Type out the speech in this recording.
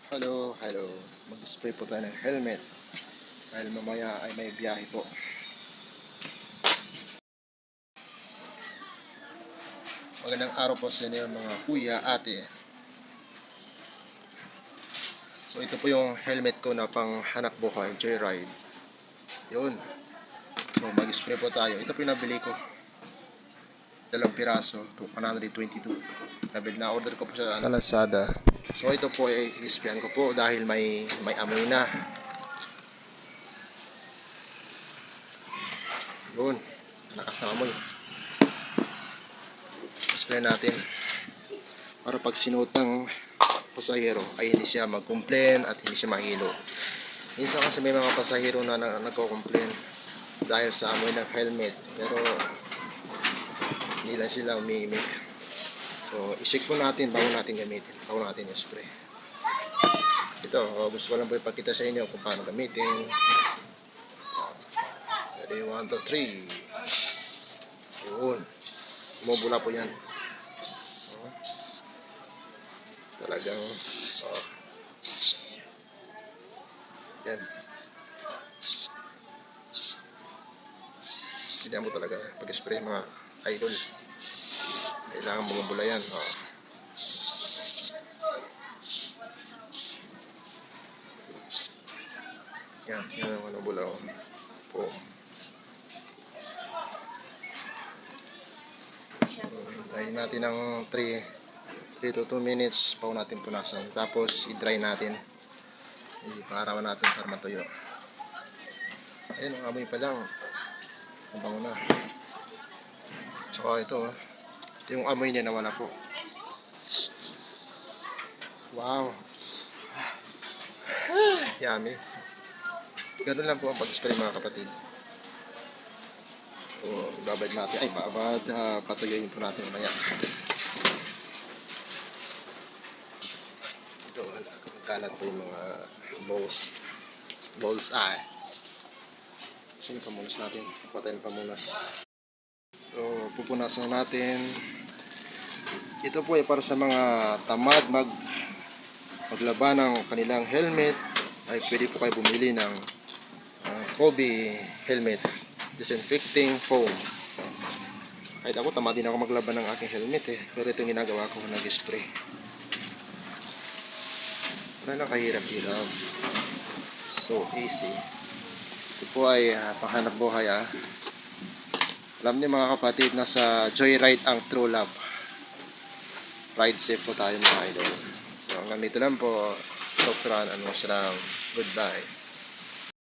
Hello. Mag-spray po tayo ng helmet dahil mamaya ay may biyahe po. Magandang araw po sa inyo mga kuya, ate. So ito po yung helmet ko na pang hanap buhay, joyride. Yun. So mag-spray po tayo. Ito po yung nabili ko. 2 piraso, 122. Na order ko po sa Lazada. So ito po ay isprayan ko po dahil may amoy na. Yun, lakas na amoy. Spray natin para pag sinuot ng pasahero ay hindi siya mag-complain at hindi siya mahilo. Minsan kasi may mga pasahero na nagko-complain dahil sa amoy ng helmet, pero hindi lang sila umiimik. So i-check po natin bago natin gamitin, bago natin i-spray. Ito, gusto ko lang po ipakita sa inyo kung paano gamitin. Ready, 1, 2, 3. Yun, bumubula po yan. Talagang yan. Hindi mo talaga pag-spray mga idol. Kailangan bumubula yan. Yan ang bumubula po. Hintayin natin ng 3 to 2 minutes bago natin punasan. Tapos i-dry natin. Iparawan natin para matuyo. Ayun, ang amoy pa lang. Ang bango na. Tsaka ito, yung amoy niya nawala po. Wow. Yummy. Ganun lang po ang pag-spray mga kapatid. O, babad natin. Ay, patuyuin po natin mamaya. Ito, kalat po yung mga balls eye. Sino pamunas natin? Patayin pamunas. So, pupunasan natin. Ito po ay para sa mga tamad maglaba ng kanilang helmet. Ay pwede po kayo bumili ng Kobe helmet disinfecting foam. Kahit ako tamad din ako maglaba ng aking helmet pero ito yung ginagawa ko, nag-spray. Wala lang kahirap-hirap. So easy. Ito po ay panghanap buhay. Alam niyo mga kapatid, nasa joyride ang true love. Ride safe po tayo mga idol. So hanggang dito lang po. Sokran and wassalam. Goodbye.